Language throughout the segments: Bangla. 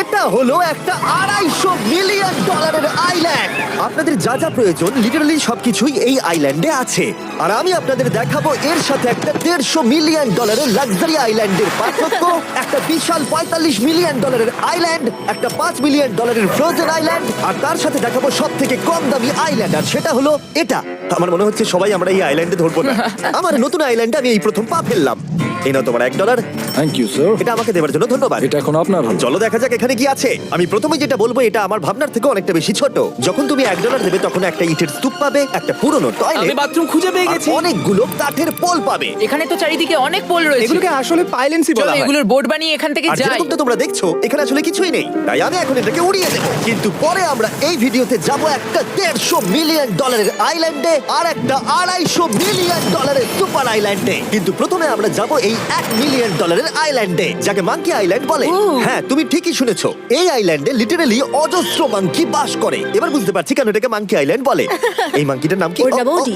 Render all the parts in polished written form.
এটা হলো একটা $250 মিলিয়ন আইল্যান্ড। আপনাদের যা যা প্রয়োজন লিটারালি সবকিছুই এই আইল্যান্ডে আছে। আর আমি আপনাদের দেখাবো এর সাথে একটা $150 মিলিয়ন লাক্সারি আইল্যান্ডের পার্থক্য, একটা বিশাল $45 মিলিয়ন আইল্যান্ড, একটা $5 মিলিয়ন ফ্রোজেন আইল্যান্ড, আর তার সাথে দেখাবো সব থেকে কম দামি আইল্যান্ড, আর সেটা হলো এটা। আমার মনে হচ্ছে সবাই আমরা এই আইল্যান্ডে ধরবো না। আমার নতুন আইল্যান্ডে আমি এই প্রথম পা ফেললাম। এই নাও তোমার $1। Thank you sir. এটা আমাকে দেওয়ার জন্য ধন্যবাদ। এটা এখন আপনার হলো। চলো দেখা যাক এখানে কি আছে। আমি প্রথমে যেটা বলবো এটা আমার ভাবনার থেকে অনেকটা বেশি ছোট। যখন তুমি $1 দেবে তখন একটা ইটের স্তূপ পাবে, একটা পুরনো আমি টয়লেট, বাথরুম খুঁজে পেয়ে গেছি। অনেকগুলো কাঠের পোল পাবে। এখানে তো চারিদিকে অনেক পোল রয়েছে। এগুলোকে আসলে পাইলেন্সি চলো বলা হয়। এগুলোর বোর্ড বানিয়ে এখান থেকে আর যাই। যেরকমটা তোমরা দেখছো এখানে আসলে কিছুই নেই, তাই আমি এখন এটাকে উড়িয়ে দেবো। কিন্তু পরে আমরা এই ভিডিওতে যাব একটা $150 মিলিয়ন আইল্যান্ডে আর একটা $250 মিলিয়ন সুপার আইল্যান্ডে। কিন্তু প্রথমে আমরা যাব এই $1 মিলিয়ন আইল্যান্ডে, যাকে মাঙ্কি আইল্যান্ড বলে। হ্যাঁ, তুমি ঠিকই শুনেছো, এই আইল্যান্ডে লিটারালি অজস্র মাঙ্কি বাস করে। এবার বুঝতে পারছি কেন এটাকে মাঙ্কি আইল্যান্ড বলে। এই মাঙ্কিটার নাম কি? ওর নাম ওডি।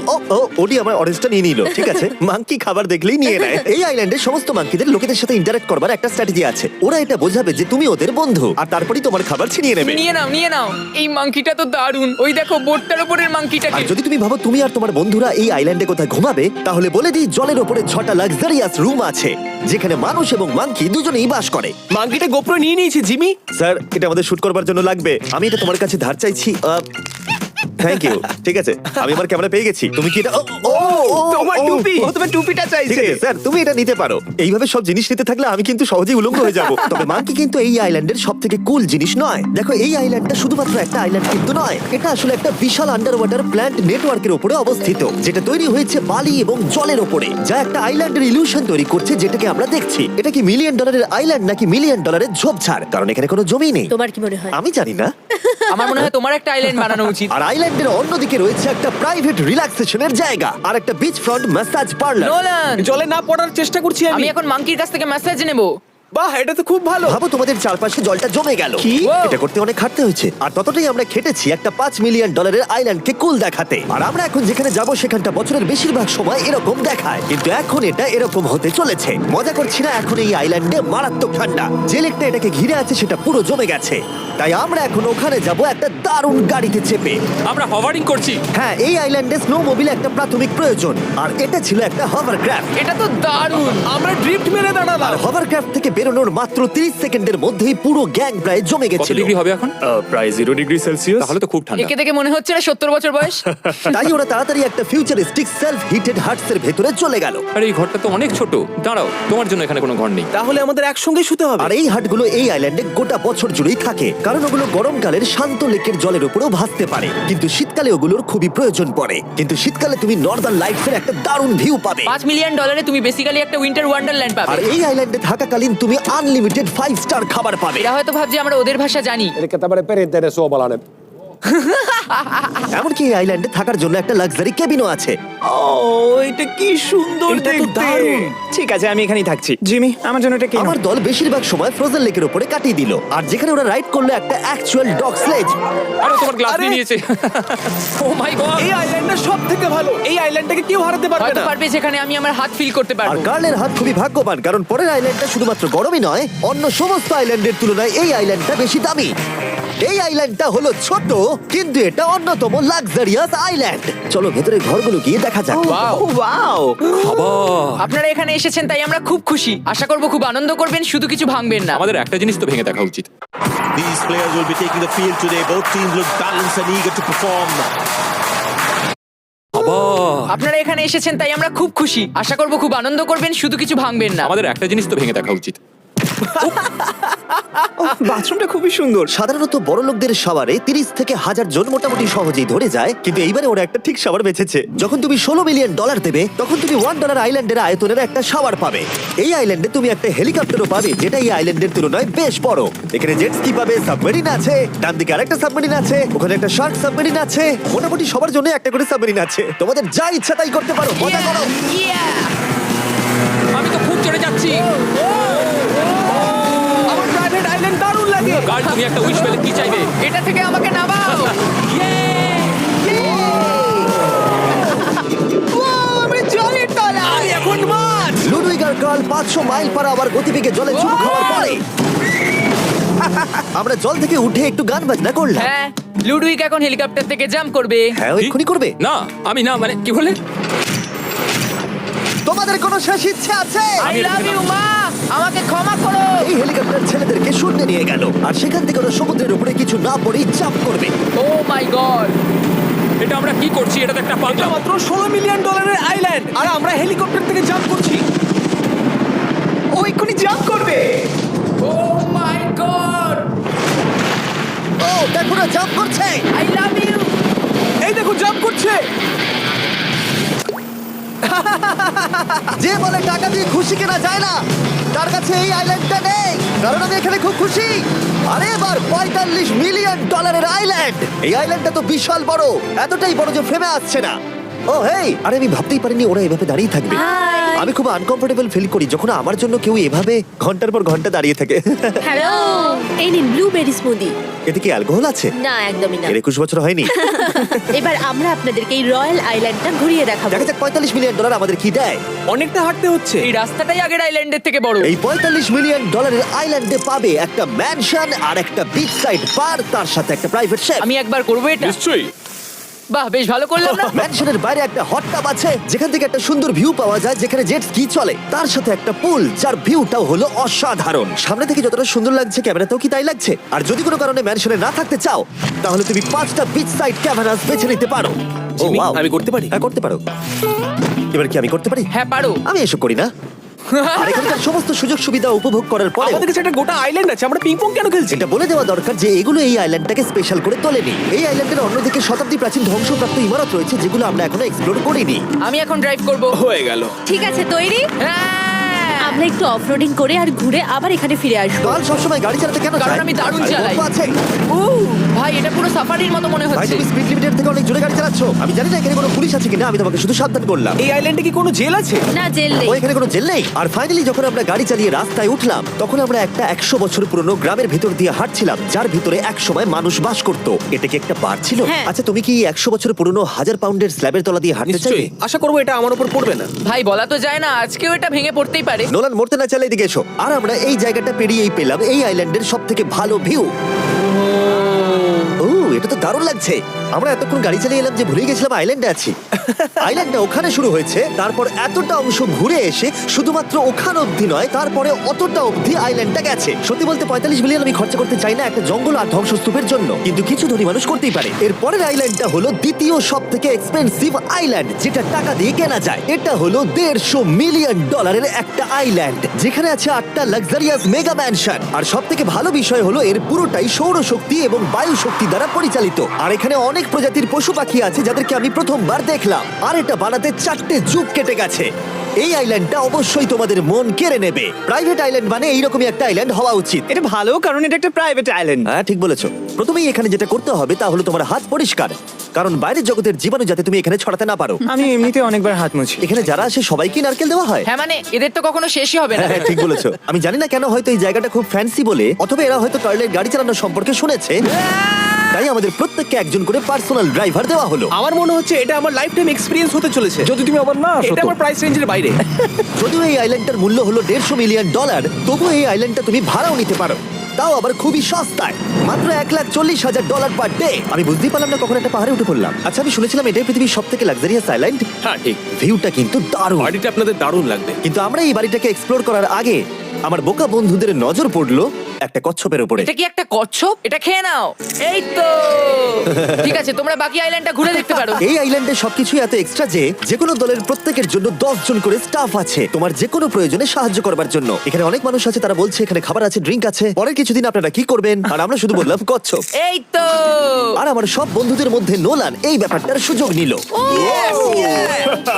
ওডি আমার অরেঞ্জটা নিয়ে নিল। ঠিক আছে, মাঙ্কি খাবার দেখলেই নিয়ে নেয়। এই আইল্যান্ডে সমস্ত মাঙ্কিদের লোকেদের সাথে ইন্টারঅ্যাক্ট করবার একটা স্ট্র্যাটেজি আছে। ওরা এটা বোঝাবে যে তুমি ওদের বন্ধু, আর তারপরেই তোমার খাবার ছিনিয়ে নেবে। নিয়ে নাও নিয়ে নাও। এই মাংকিটা তো দারুণ। ওই দেখো বোর্ডটার উপরের মাংকিটাকে। আর যদি তুমি ভাবো তুমি আর তোমার বন্ধুরা এই আইল্যান্ডে কোথায় ঘুমাবে, তাহলে বলে দিই জলের ওপরে 6টা লাক্সারিয়াস রুম আছে, যেখানে মানুষ এবং মাঙ্কি দুজনেই বাস করে। মাঙ্কিটা গোপ্রো নিয়ে নিয়েছে জিমি। স্যার, এটা আমাদের শুট করবার জন্য লাগবে। আমি এটা তোমার কাছে ধার চাইছি। Thank you. ঠিক আছে, আমি আমার ক্যামেরা পেয়ে গেছি। তুমি কি এটা তোমার টুপি। ও তোমার টুপিটা ঠিক চাইছে। আছে স্যার, তুমি এটা নিতে পারো। এইভাবে সব জিনিস নিতে থাকলে আমি কিন্তু সহজেই উলঙ্গ হয়ে যাব। তবে মাঙ্কি কিন্তু এই আইল্যান্ডের সব থেকে কুল জিনিস নয়। দেখো, এই আইল্যান্ডটা শুধুমাত্র একটা আইল্যান্ড কিন্তু নয়, এটা আসলে একটা বিশাল আন্ডার ওয়াটার প্ল্যান্ট নেটওয়ার্কের উপরে অবস্থিত, যেটা তৈরি হয়েছে বালি এবং জলের উপরে, যা একটা আইল্যান্ডের ইলিউশন তৈরি করছে, যেটাকে আমরা দেখছি। এটা কি $1 মিলিয়ন আইল্যান্ড নাকি $1 মিলিয়ন ঝোপঝাড়? কারণ এখানে কোনো জমি নেই। তোমার কি মনে হয়? আমি জানি না। আমার মনে হয় তোমার একটা আইল্যান্ড বানানো উচিত। আর আইল্যান্ডের অন্যদিকে রয়েছে একটা প্রাইভেট রিল্যাক্সেশনের জায়গা আর একটা beach front massage parlour. Nolan, জলে না পড়ার চেষ্টা করছি আমি আমি। এখন মাংকির কাছ থেকে মেসেজ নেব। বাহ, এটা তো খুব ভালো। ভাবো তোমাদের চারপাশে জলটা জমে গেল। কি? এটা করতে অনেক খাটতে হয়েছে, আর ততটাই আমরা খেটেছি একটা $5 মিলিয়ন আইল্যান্ডকে কুল দেখাতে। আর আমরা এখন যেখানে যাব সেখানটা বছরের বেশিরভাগ সময় এরকম দেখায়, কিন্তু এখন এটা এরকম হতে চলেছে। মজা করছি না, এখন এই আইল্যান্ডে মারাত্মক ঠান্ডা। যে লেকটা এটাকে ঘিরে আছে সেটা পুরো জমে গেছে, তাই আমরা এখন ওখানে যাব একটা দারুণ গাড়িতে চেপে। আমরা হভারিং করছি। হ্যাঁ, এই আইল্যান্ডে স্নো মোবিল একটা প্রাথমিক প্রয়োজন, আর এটা ছিল একটা হভারক্রাফট। এটা তো দারুণ। আমরা ড্রিফট মেরে আর দাঁড়ালাম। হভারক্রাফট থেকে বেরোনোর মাত্র 30 সেকেন্ডের মধ্যেই পুরো গ্যাং প্রায় জমে কত গেছিল। ডিগ্রি হবে এখন? প্রায় 0 ডিগ্রি সেলসিয়াস। তাহলে তো খুব ঠান্ডা। একে দেখে মনে হচ্ছে না 70 বছর বয়স। তাই ওরা তাড়াতাড়ি একটা ফিউচারিস্টিক সেলফ হিটেড হাটসের ভেতরে চলে গেল। আরে এই ঘরটা তো অনেক ছোট। দাঁড়াও, তোমার জন্য এখানে কোনো ঘর নেই। তাহলে আমাদের একসঙ্গে শুতে হবে। আর এই হাটগুলো এই আইল্যান্ডে গোটা বছর জুড়েই থাকে, কারণ ওগুলো গরমকালের শান্ত লেকের জলের উপরেও ভাসতে পারে, কিন্তু শীতকালে ওগুলোর খুবই প্রয়োজন পড়ে। কিন্তু শীতকালে তুমি নর্দার্ন লাইটসের একটা দারুণ ভিউ পাবে। $5 মিলিয়ন তুমি বেসিক্যালি একটা উইন্টার ওয়ান্ডারল্যান্ড পাবে। আর এই আইল্যান্ডে থাকাকালীন তুমি আনলিমিটেড 5 স্টার খাবার পাবে। এরা হয়তো ভাবছে আমরা ওদের ভাষা জানি। Eli tämmöinen perinteinen suomalainen. এমনকি এই আইল্যান্ডে থাকার জন্য একটা লাক্সারি কেবিনও আছে। ও, এটা কি সুন্দর এটা তো দেখতে। দারুণ। ঠিক আছে, আমি এখানেই থাকছি। জিমি, আমার জন্য এটা কি? আমার দল বেশিরভাগ সময় ফ্রোজেন লেকের উপরে কাটিয়ে দিল, আর যেখানে ওরা রাইড করলো একটা অ্যাকচুয়াল ডগ স্লেজ। আরে তোমার গ্লাস আরে! নিয়ে নিয়েছে। ও মাই গড। এই আইল্যান্ডটা সব থেকে ভালো। এই আইল্যান্ডটাকে কেউ হারাতে পারবে হয়তো না। পারবে, যেখানে আমি আমার হাত ফিল করতে আর পারবো। কার্লের হাত খুবই ভাগ্যবান, কারণ পরের আইল্যান্ডটা শুধুমাত্র গরমই নয়, অন্য সমস্ত আইল্যান্ডের তুলনায় এই আইল্যান্ডটা বেশি দামি। এই আইল্যান্ডটা হলো ছোট, কিন্তু এটা অন্যতম লাক্সারিয়াস আইল্যান্ড। চলো ভেতরে ঘরগুলো গিয়ে দেখা যাক। ও ওয়াও। আপনারা এখানে এসেছেন তাই আমরা খুব খুশি। আশা করব খুব আনন্দ করবেন, শুধু কিছু ভাঙবেন না। আমাদের একটা জিনিস তো ভেঙে দেখা উচিত। These players will be taking the field today. Both teams look balanced and eager to perform. আপনারা এখানে এসেছেন তাই আমরা খুব খুশি। আশা করব খুব আনন্দ করবেন, শুধু কিছু ভাঙবেন না। আমাদের একটা জিনিস তো ভেঙে দেখা উচিত। বাথরুমটা খুবই সুন্দর। সাধারণত বড় লোকদের শাওয়ারে 30 থেকে 1000 জন মোটামুটি সহজেই ধরে যায়, কিন্তু এইবারে ওরা একটা ঠিক শাওয়ার বেঁচেছে। যখন তুমি $16 মিলিয়ন দেবে, তখন তুমি $1 আইল্যান্ডের আয়তনের একটা শাওয়ার পাবে। এই আইল্যান্ডে তুমি একটা হেলিকপ্টারও পাবে, যেটা এই আইল্যান্ডের তুলনায় বেশ বড়। এখানে জেট স্কি পাবে, সাবমেরিন আছে, ডান দিকে আরেকটা সাবমেরিন আছে, ওখানে একটা শার্ক সাবমেরিন আছে। মোটামুটি সবার জন্য একটা করে সাবমেরিন আছে। তোমাদের যা ইচ্ছা তাই করতে পারো, মজা করো। Yeah! আমি তো খুব চড়ে যাচ্ছি। আমার প্রাইভেট আইল্যান্ড দারুণ লাগে। গার্ড, তুমি একটা উইশ পেলে কি চাইবে? এটা থেকে আমাকে নামাও। আমি জলের তলায়। আমি এখন মাছ। লুডুইগার কার্ল 500 মাইল পার আওয়ার গতিবেগে জলে চুমু খাওয়ার পরে আমরা জল থেকে উঠে একটু গান বাজনা করলাম। হ্যাঁ লুডুইক এখন হেলিকপ্টার থেকে জাম্প করবে। হ্যাঁ, ও এক্ষুনি করবে। না আমি না মানে কি বলে তোমাদের কোনো শেষ ইচ্ছে আছে? আই লাভ ইউ মা, আমাকে ক্ষমা করো। এই হেলিকপ্টার ছেলেদেরকে শূন্যে নিয়ে গেল, আর সেখান থেকে ওরা সমুদ্রের উপরে কিছু না পড়েই চাপ করবে। ও মাই গড, এটা আমরা কি করছি? এটা তো একটা এটা পাগলাম। মাত্র $16 মিলিয়ন আইল্যান্ড, আর আমরা হেলিকপ্টার থেকে জাম্প করছি। ও এক্ষুনি জাম্প করবে। ও মাই গড, ও দেখো না, জাম্প করছে। I love you. এই দেখো জাম্প করছে। যে বলে টাকা দিয়ে খুশি কেনা যায় না, তার কাছে এই আইল্যান্ডটা নেই, কারণ আমি এখানে খুব খুশি। আরে এবার $45 মিলিয়ন আইল্যান্ড। এই আইল্যান্ডটা তো বিশাল বড়, এতটাই বড় যে ফ্রেমে আসছে না। ও হেই, আরে আমি ভাবতেই পারিনি ওরা এভাবে দাঁড়িয়ে থাকবে। আমি খুব আনকমফোর্টেবল ফিল করি যখন আমার জন্য কেউ এভাবে ঘন্টার পর ঘন্টা দাঁড়িয়ে থাকে। হ্যালো, এই নিন ব্লুবেরি স্মুদি। এতে কি অ্যালকোহল আছে? না, একদমই না। এর 21 বছর হয়নি। এবার আমরা আপনাদেরকে এই রয়্যাল আইল্যান্ডটা ঘুরিয়ে দেখাবো। দেখা যাক $45 মিলিয়ন আমাদের কি দেয়। অনেকটা হাঁটতে হচ্ছে। এই রাস্তাটাই আগের আইল্যান্ডের থেকে বড়। এই $45 মিলিয়ন আইল্যান্ডে পাবে একটা ম্যানশন আর একটা বিচ সাইড বার, তার সাথে একটা প্রাইভেট শেফ। আমি একবার করবো এটা। নিশ্চয়ই। বাহ, বেশ ভালো করলাম না? ম্যানশনের বাইরে একটা হট টাব আছে যেখান থেকে একটা সুন্দর ভিউ পাওয়া যায়, যেখানে জেট স্কি চলে, তার সাথে একটা পুল যার ভিউটাও হলো অসাধারণ। সামনে থেকে যতটা সুন্দর লাগছে ক্যামেরাতেও কি তাই লাগছে। আর যদি কোনো কারণে ম্যানশনে না থাকতে চাও, তাহলে তুমি 5টা বিচ সাইড ক্যামেরাস বেছে নিতে পারো। ও জিমি, wow, আমি করতে পারি? হ্যাঁ, করতে পারো। এবার কি আমি করতে পারি? হ্যাঁ পারো। আমি এসব করি না। আর এখানকার সমস্ত সুযোগ সুবিধা উপভোগ করার পরে আমাদের কাছে একটা গোটা আইল্যান্ড আছে, আমরা পিং পং কেন খেলছি? এটা বলে দেওয়া দরকার যে এগুলো এই আইল্যান্ডটাকে স্পেশাল করে তোলেনি। এই আইল্যান্ডের অন্যদিকে শতাব্দী প্রাচীন ধ্বংসপ্রাপ্ত ইমারত রয়েছে যেগুলো আমরা এখনো এক্সপ্লোর করিনি। আমি এখন ড্রাইভ করবো। হয়ে গেল। ঠিক আছে, তৈরি? হ্যাঁ। আমরা একটু অফরোডিং করে আর ঘুরে আবার এখানে ফিরে আসবো। কাল সবসময় গাড়ি চালাতে কেন কারণ চায়? আমি দারুণ আরে চালাই। গল্প আছে। ভাই এটা পুরো সাফারির মতো মনে ভাই, হচ্ছে। তুমি স্পিড লিমিটের থেকে অনেক জোরে গাড়ি চালাচ্ছ। আমি জানি না এখানে কোনো পুলিশ আছে কিনা, আমি তোমাকে শুধু সাবধান করলাম। এই আইল্যান্ডে কি কোনো জেল আছে? না, জেল নেই। ও, এখানে কোনো জেল নেই। আর ফাইনালি যখন আমরা গাড়ি চালিয়ে রাস্তায় উঠলাম, তখন আমরা একটা 100 বছর পুরনো গ্রামের ভিতর দিয়ে হাঁটছিলাম, যার ভিতরে এক সময় মানুষ বাস করত। এটা কি একটা বার ছিল? হ্যাঁ। আচ্ছা, তুমি কি 100 বছর পুরনো 1000 পাউন্ডের স্ল্যাবের তলা দিয়ে হাঁটতে চাইবে? নিশ্চয়ই। আশা করবো এটা আমার উপর পড়বে না। ভাই বলা তো যায় না, আজকেও এটা ভেঙে পড়তেই পারে। নোলান, মরতে না চাইলে এদিকে এসো। আর আমরা এই জায়গাটা পেরিয়েই পেলাম এই আইল্যান্ডের সব থেকে ভালো ভিউ। ও, এটা তো দারুণ লাগছে। আমরা এতক্ষণ গাড়ি চালিয়ে এলাম যে ভুলে গেছিলাম আইল্যান্ডে আছি। আইল্যান্ডটা ওখানে শুরু হয়েছে, তারপর এতটা অংশ ঘুরে এসে শুধুমাত্র ওখান অবধি নয়, তারপরে অতটা অবধি আইল্যান্ডটা গেছে। সত্যি বলতে $45 মিলিয়ন আমি খরচা করতে চাই না একটা জঙ্গল আর ধ্বংসস্তূপের জন্য, কিন্তু কিছু ধনী মানুষ করতেই পারে। এর পরের আইল্যান্ডটা হলো দ্বিতীয় সব থেকে এক্সপেন্সিভ আইল্যান্ড, যেটা টাকা দিয়ে কেনা যায়। এটা হলো $150 মিলিয়ন একটা আইল্যান্ড, যেখানে আছে 8টা লাক্সারিয়াস মেগা ম্যানশন। আর সব থেকে ভালো বিষয় হলো এর পুরোটাই সৌরশক্তি এবং বায়ু শক্তি দ্বারা পরিচালিত। আর এখানে অনেক প্রজাতির পশু পাখি আছে যাদেরকে আমি প্রথমবার দেখলাম। আর এটা বানাতে 4টে যুগ কেটে গেছে। এই আইল্যান্ডটা অবশ্যই তোমাদের মন কেড়ে নেবে। প্রাইভেট আইল্যান্ড মানে এইরকমই একটা আইল্যান্ড হওয়া উচিত। এটা ভালো, কারণ এটা একটা প্রাইভেট আইল্যান্ড। হ্যাঁ, ঠিক বলেছো। প্রথমেই এখানে যেটা করতে হবে তা হলো তোমার হাত পরিষ্কার, কারণ বাইরের জগতের জীবাণু যাতে তুমি এখানে ছড়াতে না পারো। আমি এমনিতে অনেকবার হাত মুছি। এখানে যারা আসে সবাইকে নারকেল দেওয়া হয়। হ্যাঁ মানে এদের তো কখনো শেষই হবে না। হ্যাঁ, ঠিক বলেছো। আমি জানি না কেন, হয়তো এই জায়গাটা খুব ফ্যান্সি বলে, অথবা এরা হয়তো কার্লের গাড়ি চালানোর সম্পর্কে শুনেছে, তাই আমাদের প্রত্যেককে একজন করে পার্সোনাল ড্রাইভার দেওয়া হলো। আমার মনে হচ্ছে এটা আমার লাইফ টাইম এক্সপেরিয়েন্স হতে চলেছে। যদি তুমি আবার না আসো এটা তো। আমার প্রাইস রেঞ্জের বাইরে। যদিও এই আইল্যান্ডটার মূল্য হলো $150 মিলিয়ন, তবুও এই আইল্যান্ডটা তুমি ভাড়াও নিতে পারো, তাও আবার খুবই সস্তায়, মাত্র $140,000 পার ডে। আমি বুঝতেই পারলাম না কখন একটা পাহাড়ে উঠে পড়লাম। আচ্ছা, আমি শুনেছিলাম এটাই পৃথিবীর সব থেকে লাক্সারিয়াস আইল্যান্ড। হ্যাঁ ঠিক। ভিউটা কিন্তু দারুণ। বাড়িটা আপনাদের দারুণ লাগবে। কিন্তু আমরা এই বাড়িটাকে এক্সপ্লোর করার আগে আমার বোকা বন্ধুদের নজর পড়লো একটা কচ্ছপের উপরে। এটা কি একটা কচ্ছপ? এটা খেয়ে নাও। এই তো ঠিক আছে, তোমরা বাকি আইল্যান্ডটা ঘুরে দেখতে পারো। এই আইল্যান্ডে সবকিছু এত এক্সট্রা যে কোনো দলের প্রত্যেকের জন্য 10 জন করে স্টাফ আছে তোমার যে কোনো প্রয়োজনে সাহায্য করবার জন্য। এখানে অনেক মানুষ আছে, তারা বলছে এখানে খাবার আছে, ড্রিঙ্ক আছে, পরের কিছুদিন আপনারা কি করবেন, আর আমরা শুধু বললাম কচ্ছপ। এই তো আর আমার সব বন্ধুদের মধ্যে নোলান এই ব্যাপারটার সুযোগ নিল।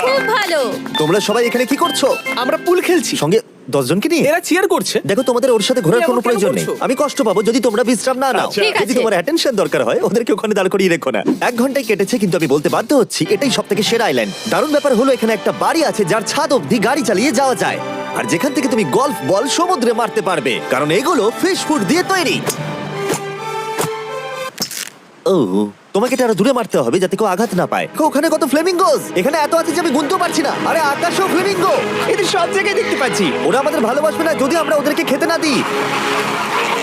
খুব ভালো। তোমরা সবাই এখানে কি করছো? আমরা পুল খেলছি। সঙ্গে 10 জনকে নিয়ে? এরা চিয়ার করছে। দেখো, তোমাদের ওর সাথে ঘোরার তুমি কোনো এমন কেন প্রয়োজন নেই। করছো? আমি কষ্ট পাবো যদি তোমরা বিশ্রাম না নাও। ঠিক যদি আছে। তোমার অ্যাটেনশন দরকার হয়, ওদেরকে ওখানে দাঁড় করিয়ে রেখো না। 1 ঘন্টায় কেটেছে, কিন্তু আমি বলতে বাধ্য হচ্ছি এটাই সব থেকে সেরা আইল্যান্ড। দারুণ ব্যাপার হলো এখানে একটা বাড়ি আছে যার ছাদ অবধি গাড়ি চালিয়ে যাওয়া যায়, আর যেখান থেকে তুমি গলফ বল সমুদ্রে মারতে পারবে, কারণ এগুলো ফিশ ফুড দিয়ে তৈরি। ও তোমাকে এটা আরো দূরে মারতে হবে যাতে কেউ আঘাত না পায়। ওখানে কত ফ্লেমিঙ্গোস! এখানে এত আছে যে আমি গুনতেও পারছি না। আরে আকাশও ফ্লেমিঙ্গো! এদের সব জায়গায় দেখতে পাচ্ছি। ওরা আমাদের ভালোবাসবে না যদি আমরা ওদেরকে খেতে না দিই।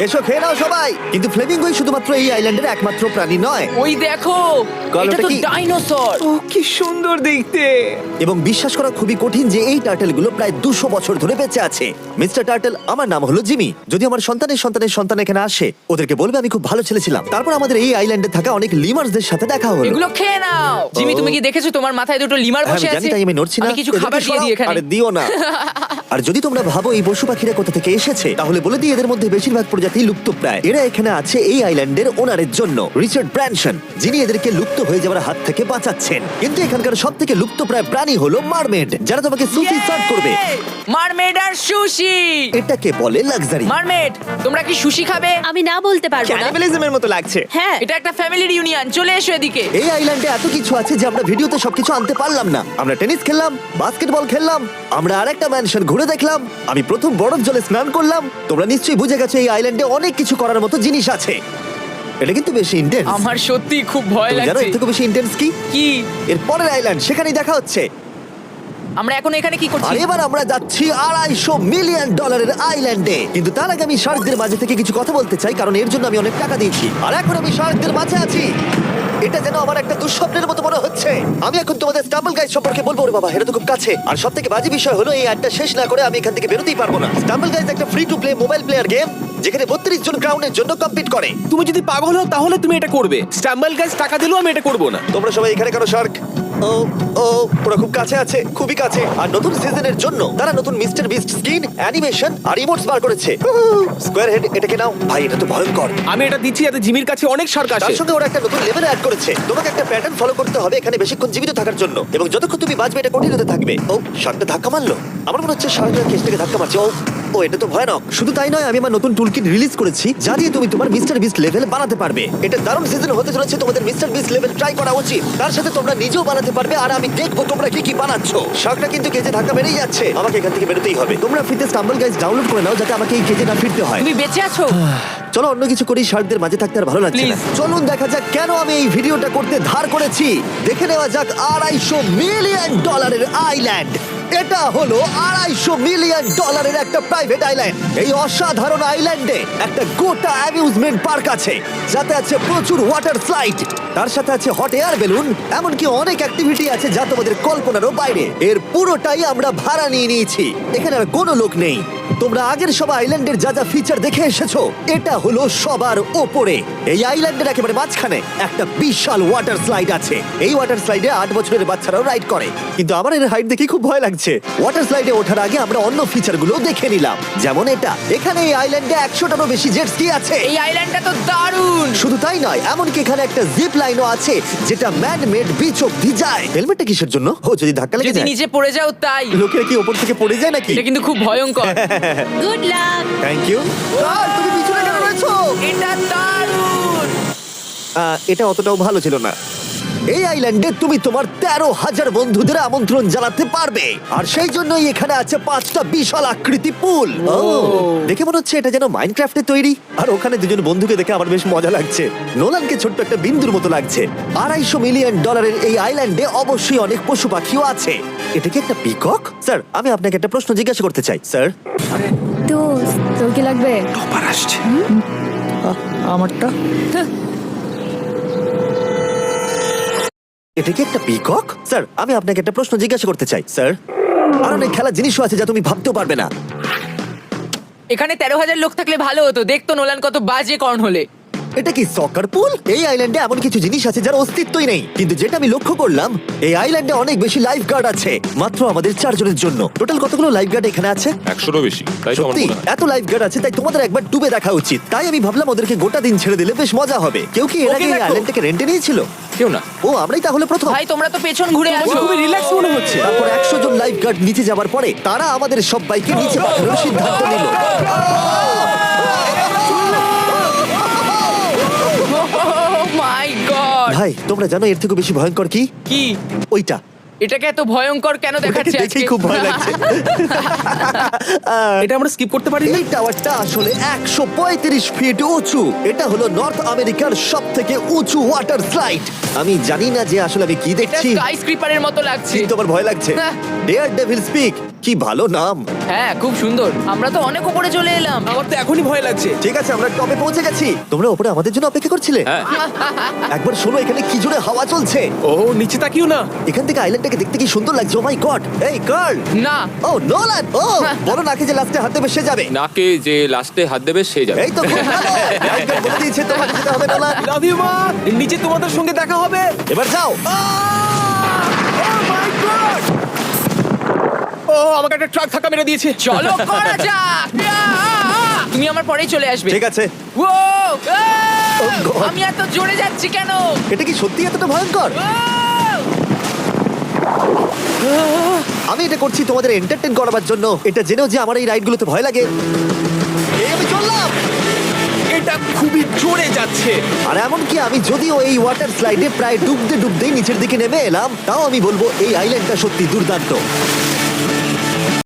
এসো খেয়ে নাও সবাই। কিন্তু ফ্লেমিঙ্গোই শুধুমাত্র এই আইল্যান্ডের একমাত্র প্রাণী নয়। ওই দেখো, গল্পটা এটা তো কি? ডাইনোসর। ও কি সুন্দর দেখতে। এবং বিশ্বাস করা খুবই কঠিন যে এই টার্টেলগুলো প্রায় 200 বছর ধরে বেঁচে আছে। মিস্টার টার্টেল, আমার নাম হলো জিমি। যদি আমার সন্তানের সন্তানের সন্তান এখানে আসে, ওদেরকে বলবে আমি খুব ভালো ছেলে ছিলাম। তারপর আমাদের এই আইল্যান্ডে থাকা অনেক লিমার্সদের সাথে দেখা হলো। এগুলো খেয়ে নাও। জিমি, তুমি কি দেখেছো তোমার মাথায় দুটো লিমার হ্যাঁ, বসে আমি জানি, আছে? তাই আমি নড়ছি না। আমি কিছু এদেরকে খাবার দিয়ে সরাও। দিই এখানে। আরে দিও না। আর যদি তোমরা ভাবো এই পশু পাখিরা কোথা থেকে এসেছে, তাহলে বলে দিই এদের মধ্যে বেশিরভাগ প্রজাতি লুপ্তপ্রায়। এরা এখানে আছে এই আইল্যান্ডের ওনারের জন্য, রিচার্ড ব্র্যানসন, যিনি এদেরকে লুপ্ত হয়ে যাওয়ার হাত থেকে বাঁচাচ্ছেন। কিন্তু এখানকার সব থেকে লুপ্তপ্রায় প্রাণী হলো মারমেড, যারা তোমাকে সুশি সার্ভ করবে। মারমেড আর সুশি। এটাকে বলে লাক্সারি। মারমেড, তোমরা কি সুশি খাবে? আমি না বলতে পারবো না। ক্যানিবালিজমের মতো লাগছে। হ্যাঁ, এটা একটা ফ্যামিলির ইউনিয়ন, চলে এসো এদিকে। এই আইল্যান্ডে এত কিছু আছে যে আমরা ভিডিওতে সবকিছু আনতে পারলাম না। আমরা টেনিস খেললাম, বাস্কেটবল খেললাম, আমরা আরেকটা ম্যানশন ঘুরে দেখলাম, আমি প্রথম বরফ জলে স্নান করলাম। তোমরা নিশ্চয়ই বুঝে গেছো এই আইল্যান্ডে অনেক কিছু করার মতো জিনিস আছে। এটা কিন্তু বেশি ইন্টেন্স। আমার সত্যি খুব ভয় জানো লাগছে। এর থেকে বেশি ইন্টেন্স কি? কি? এর পরের আইল্যান্ড, সেখানেই দেখা হচ্ছে। আমরা এখন এখানে কি আর করছি? এবার আমরা যাচ্ছি $250 মিলিয়ন আইল্যান্ডে। কিন্তু তার আগে আমি শার্কদের মাঝে থেকে কিছু কথা বলতে চাই, কারণ এর জন্য আমি অনেক টাকা দিয়েছি। আর এখন আমি শার্কদের মাঝে আছি। এটা যেন আমার একটা দুঃস্বপ্নের মতো মনে হচ্ছে। আমি এখন তোমাদের স্টাম্বল গাইজ সম্পর্কে বলবো। ওরে বাবা, এটা তো খুব কাছে। আর সব থেকে বাজে বিষয় হলো এই অ্যাডটা শেষ না করে আমি এখান থেকে বেরোতেই পারবো না। স্টাম্বল গাইজ একটা free to play mobile player game, যেখানে 32 জন ক্রাউনের জন্য কম্পিট করে। তুমি যদি পাগল হও তাহলে তুমি এটা করবে। স্ট্যাম্বল গাছ টাকা দিলেও আমি এটা করব না। তোমরা সবাই এখানে কেন শার্ক? ও ও, ওরা খুব কাছে আছে, খুবই কাছে। আর নতুন সিজনের জন্য তারা নতুন মিস্টার বিস্ট স্কিন, অ্যানিমেশন আর ইমোটস বার করেছে। স্কোয়ার হেড, এটাকে নাও ভাই, এটা তো ভয়ঙ্কর। আমি এটা দিচ্ছি যাতে জিমির কাছে অনেক শার্ক আসে। তার সঙ্গে ওরা একটা নতুন লেভেল অ্যাড করেছে। তোমাকে একটা প্যাটার্ন ফলো করতে হবে এখানে বেশিক্ষণ জীবিত থাকার জন্য, এবং যতক্ষণ তুমি বাঁচবে এটা কঠিন হতে থাকবে। ও, শার্কটা ধাক্কা মারলো। আমার মনে হচ্ছে শার্কটা কেসটাকে ধাক্কা মারছে। ও, এটা তো ভয়ানক। শুধু তাই নয়, আমি আমার নতুন টুলকিট রিলিজ করেছি যা দিয়ে তুমি তোমার মিস্টার বিস্ট লেভেল বানাতে পারবে। এটা দারুণ সিজন হতে চলেছে, তোমাদের মিস্টার বিস্ট লেভেল ট্রাই করা উচিত। তার সাথে তোমরা নিজেও বানাতে পারবে, আর আমি দেখবো তোমরা কি কি বানাচ্ছ। শার্কটা কিন্তু কেজে ধাক্কা মেরেই যাচ্ছে, আমাকে এখান থেকে বেরোতেই হবে। তোমরা ফ্রিতে স্টাম্বল গাইজ ডাউনলোড করে নাও যাতে আমাকে এই কেজে না ফিরতে হয়। তুমি বেঁচে আছো? চলো অন্য কিছু করি, শার্কদের মাঝে থাকতে আর ভালো লাগছে না। Please. চলুন দেখা যাক কেন আমি এই ভিডিওটা করতে ধার করেছি। দেখে নেওয়া যাক $250 মিলিয়ন আইল্যান্ড। এটা হলো $250 মিলিয়ন একটা প্রাইভেট আইল্যান্ড। এই অসাধারণ আইল্যান্ডে একটা গোটা অ্যামিউজমেন্ট পার্ক আছে, যাতে আছে প্রচুর ওয়াটার স্লাইড, তার সাথে আছে হট এয়ার বেলুন, এমনকি অনেক অ্যাক্টিভিটি আছে যা তোমাদের কল্পনারও বাইরে। এর পুরোটাই আমরা ভাড়া নিয়ে নিয়েছি। এখানে আর কোনো লোক নেই। তোমরা আগের সব আইল্যান্ডের যা যা ফিচার দেখে এসেছো, এটা হলো সবার ওপরে। এই আইল্যান্ডের একেবারে মাঝখানে একটা বিশাল ওয়াটার স্লাইড আছে। এই ওয়াটার স্লাইডে 8 বছরের বাচ্চারাও রাইড করে। কিন্তু আমার এর হাইট দেখে খুব ভয় লাগছে। ওয়াটার স্লাইডে ওঠার আগে আমরা অন্য ফিচারগুলো দেখে নিলাম, যেমন এটা। এখানে এই আইল্যান্ডে 100টারও বেশি জেট স্কি আছে। এই আইল্যান্ডটা তো দারুণ। শুধু তাই নয়, এমনকি এখানে একটা জিপ লাইনও আছে যেটা ম্যান মেড বিচ অব্দি যায়। হেলমেটটা কিসের জন্য? ও, যদি ধাক্কা লেগে যদি যায়। নিচে পড়ে যাও তাই। লোকেরা কি ওপর থেকে পড়ে যায় নাকি? এটা কিন্তু খুব ভয়ঙ্কর। Good luck. Thank you. তুমি পিছনে কেন রয়েছো? এটা দারুণ। এটা অতটাও ভালো ছিল না। এই আইল্যান্ডে তুমি তোমার 13,000 বন্ধুদের আমন্ত্রণ জানাতে পারবে, আর সেই জন্যই এখানে আছে 5টা বিশাল আকৃতি পুল। দেখে মনে হচ্ছে এটা যেন মাইনক্রাফটে তৈরি। আর ওখানে দুজন বন্ধুকে দেখে আমার বেশ মজা লাগছে। নোলানকে ছোট্ট একটা বিন্দুর মতো লাগছে। $250 মিলিয়ন এই আইল্যান্ডে অবশ্যই অনেক পশু পাখিও আছে। এটা কি একটা পিকক? স্যার, আমি আপনাকে একটা প্রশ্ন জিজ্ঞাসা করতে চাই। স্যার, দোস্ত, তোর কি লাগবে? টপার আসছে। আমারটা এটা কি একটা পিকক? স্যার, আমি আপনাকে একটা প্রশ্ন জিজ্ঞাসা করতে চাই। স্যার, আর অনেক খেলার জিনিসও আছে যা তুমি ভাবতেও পারবে না। এখানে 13,000 লোক থাকলে ভালো হতো। দেখতো নোলান কত বাজে কর্ন হলে। এটা কি সকার পুল? এই আইল্যান্ডে এমন কিছু জিনিস আছে যার অস্তিত্বই নেই। কিন্তু যেটা আমি লক্ষ্য করলাম, এই আইল্যান্ডে অনেক বেশি লাইফ গার্ড আছে, মাত্র আমাদের 4 জনের জন্য। টোটাল কতগুলো লাইফ গার্ড এখানে আছে? 100রও বেশি, তাই তো আমার সত্যি মনে হয়। এত লাইফ গার্ড আছে, তাই তোমাদের একবার ডুবে দেখা উচিত। তাই আমি ভাবলাম ওদেরকে গোটা দিন ছেড়ে দিলে বেশ মজা হবে। কেউ কি এর আগে এই দেখো। আইল্যান্ডটাকে রেন্টে নিয়েছিল? কেউ না। ও, আমরাই তাহলে প্রথম। ভাই তোমরা তো পেছন ঘুরে আসো। খুবই রিল্যাক্স মনে হচ্ছে। তারপর 100 জন লাইফ গার্ড নিচে যাবার পরে তারা আমাদের সবাইকে নিচে পাঠানোর সিদ্ধান্ত নিল। মাই গড। ভাই, তোমরা জানো এর থেকে বেশি ভয়ঙ্কর কি? কি? ওইটা এটাকে এত ভয়ঙ্কর কেন দেখাচ্ছে আজকে দেখেই খুব ভয় লাগছে। এটা আমরা স্কিপ করতে পারি না? এই টাওয়ারটা আসলে 135 ফিট উঁচু। এটা হলো নর্থ আমেরিকার সব থেকে উঁচু ওয়াটার স্লাইড। আমি জানি না যে আসলে আমি কি এটা দেখছি, স্কাই স্ক্রিপারের মতো লাগছে। কিন্তু আমার ভয় লাগছে। হ্যাঁ। ডেয়ার ডেভিল স্পিক, কি ভালো নাম। হ্যাঁ, খুব সুন্দর। আমরা তো অনেক উপরে চলে এলাম। আমার তো এখনই ভয় লাগছে। ঠিক আছে, আমরা টপে পৌঁছে গেছি। তোমরা উপরে আমাদের জন্য অপেক্ষা করছিলে? একবার শোনো, এখানে কি জোরে হাওয়া চলছে। ও নিচে তাকিও না। এখান থেকে আইল্যান্ডটাকে দেখতে কি সুন্দর লাগছে। ও মাই গড। এই কার্ল। না, ও নোলান। ও বড় নাকি যে লাস্টে হাত দেবে সে যাবে। নাকে যে লাস্টে হাত দেবে সে যাবে। এই তো খুব ভালো। রাইডার বলে দিয়েছে তোমাকে যেতে হবে নোলান। লাভ ইউ মা। নিচে তোমাদের সঙ্গে দেখা হবে। এবার যাও। ও আমাকে একটা ট্রাক ধাক্কা মেরে দিয়েছে। চলো করা যাক। তুমি আমার পরেই চলে আসবে। ঠিক আছে। ও, Oh God! আমি এত জোরে যাচ্ছি কেন? এটা কি সত্যি এতটা ভয়ঙ্কর? আমি এটা করছি তোমাদের এন্টারটেইন করার জন্য। এটা জেনেও যে আমার এই রাইডগুলোতে ভয় লাগে। এই আমি চললাম। এটা খুবই জোরে যাচ্ছে। আর এমনকি আমি যদিও এই ওয়াটার স্লাইডে প্রায় ডুবতেই নিচের দিকে নেমে এলাম, তাও আমি বলবো এই আইল্যান্ডটা সত্যি দুর্দান্ত।